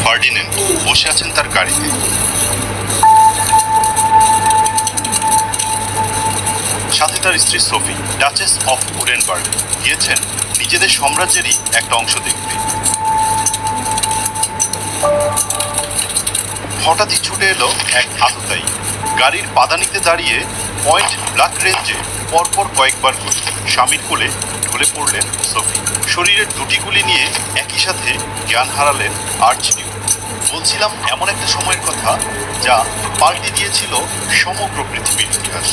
Ferdinand বসে আছেন তার গাড়িতে। সাথে তার স্ত্রী সোফি, ডাচেস অফ উডেনবার্গ, গিয়েছেন নিজেদের সাম্রাজ্যেরই একটা অংশ দেখতে। হঠাৎই ছুটে এলো এক আততায়ী। গাড়ির পাদানিতে দাঁড়িয়ে পয়েন্ট ব্ল্যাঙ্ক রেঞ্জে পরপর কয়েকবার করে স্বামীর কোলে ঢলে পড়লেন সোফি। শরীরের দুটি গুলি নিয়ে একই সাথে জ্ঞান হারালেন আর্চডিউক। বলছিলাম এমন একটা সময়ের কথা যা পাল্টে দিয়েছিল সমগ্র পৃথিবীর ইতিহাস।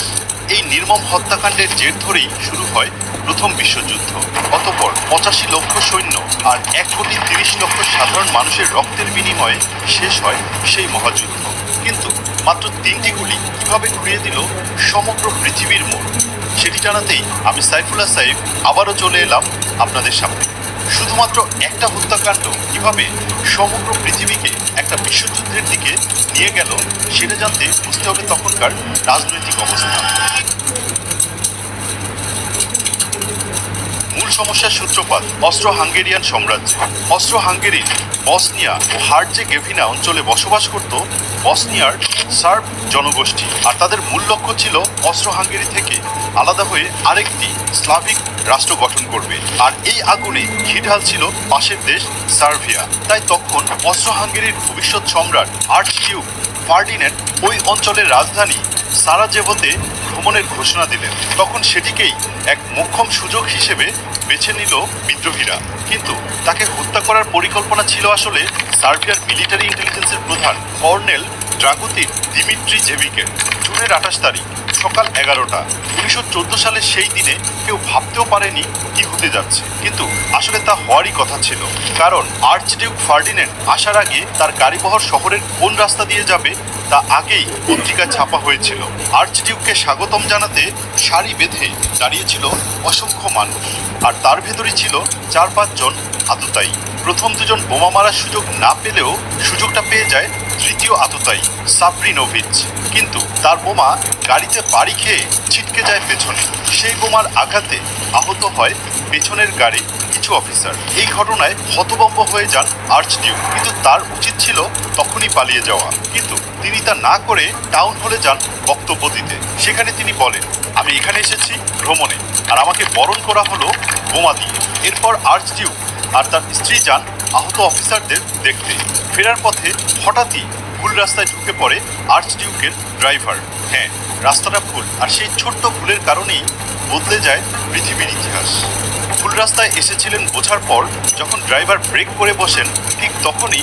এই নির্মম হত্যাকাণ্ডের জের ধরেই শুরু হয় প্রথম বিশ্বযুদ্ধ। অতঃপর 85 লক্ষ সৈন্য আর 1,30,00,000 সাধারণ মানুষের রক্তের বিনিময়ে শেষ হয় সেই মহাযুদ্ধ। কিন্তু মাত্র 3টি গুলি কিভাবে ঘুরিয়ে দিল সমগ্র পৃথিবীর মোড়, সেটি জানাতেই আমি সাইফুল্লাহ সাইফ আবারও চলে এলাম আপনাদের সামনে। শুধুমাত্র একটা হত্যাকাণ্ড কিভাবে সমগ্র পৃথিবীকে একটা বিশ্বযুদ্ধের দিকে নিয়ে গেল সেটা জানতে বুঝতে হবে তখনকার রাজনৈতিক অবস্থা। মূল সমস্যার সূত্রপাত অস্ট্রো হাঙ্গেরিয়ান সাম্রাজ্যে। অস্ট্রো হাঙ্গেরির বসনিয়া ও হার্জেগোভিনা অঞ্চলে বসবাস করত বসনিয়ার সার্ব জনগোষ্ঠী, আর তাদের মূল লক্ষ্য ছিল অস্ট্রো হাঙ্গেরি থেকে আলাদা হয়ে আরেকটি স্লাভিক রাষ্ট্র গঠন করবে। আর এই আগুনে ঘি ঢালছিল পাশের দেশ সার্বিয়া। তাই তখন অস্ট্রো হাঙ্গেরির ভবিষ্যৎ সম্রাট আর্চডিউক ফার্ডিনেন্ড ওই অঞ্চলের রাজধানী সারাজেভোতে ভ্রমণের ঘোষণা দিলেন। তখন সেটিকেই এক মোক্ষম সুযোগ হিসেবে বেছে নিল বিদ্রোহীরা। কিন্তু তাকে হত্যা করার পরিকল্পনা ছিল আসলে সার্বিয়ার মিলিটারি ইন্টেলিজেন্সের প্রধান কর্নেল ড্রাগুতিন দিমিত্রিজেভিকের। জুনের 28 তারিখ সকাল 11টা। 1914 সালের সেই দিনে কেউ ভাবতেও পারেনি কি হতে যাচ্ছে, কিন্তু আসলে তা হওয়ারই কথা ছিল। কারণ আর্চডিউক ফার্ডিনেন্ড আসার আগে তার গাড়িবহর শহরের কোন রাস্তা দিয়ে যাবে তা আগেই পত্রিকায় ছাপা হয়েছিল। আর্চডিউককে স্বাগতম জানাতে সারি বেঁধে দাঁড়িয়েছিল অসংখ্য মানুষ, আর তার ভেতরই ছিল 4-5 জন আততায়ী। প্রথম দুজন বোমা মারার সুযোগ না পেলেও সুযোগটা পেয়ে যায় তৃতীয় আততায়ী সাপ্রিনোভিচ। কিন্তু তার বোমা গাড়িতে বাড়ি খেয়ে ছিটকে যায় পেছনে। সেই বোমার আঘাতে আহত হয় পেছনের গাড়ি কিছু অফিসার। এই ঘটনায় হতভম্ব হয়ে যান আর্চডিউক, কিন্তু তার উচিত ছিল তখনই পালিয়ে যাওয়া। কিন্তু তিনি তা না করে টাউন হলে যান বক্তব্য দিতে। সেখানে তিনি বলেন, আমি এখানে এসেছি ভ্রমণে, আর আমাকে বরণ করা হলো বোমা দিয়ে। এরপর আর্চডিউক আর তার স্ত্রী যান আহত অফিসারদের দেখতে। ফেরার পথে হঠাৎই ভুল রাস্তায় ঢুকে পড়ে আর্চডিউকের ড্রাইভার। হ্যাঁ, রাস্তাটা ভুল, আর সেই ছোট্ট ভুলের কারণেই বদলে যায় পৃথিবীর ইতিহাস। ভুল রাস্তায় এসেছিলেন বোঝার পর যখন ড্রাইভার ব্রেক করে বসেন, ঠিক তখনই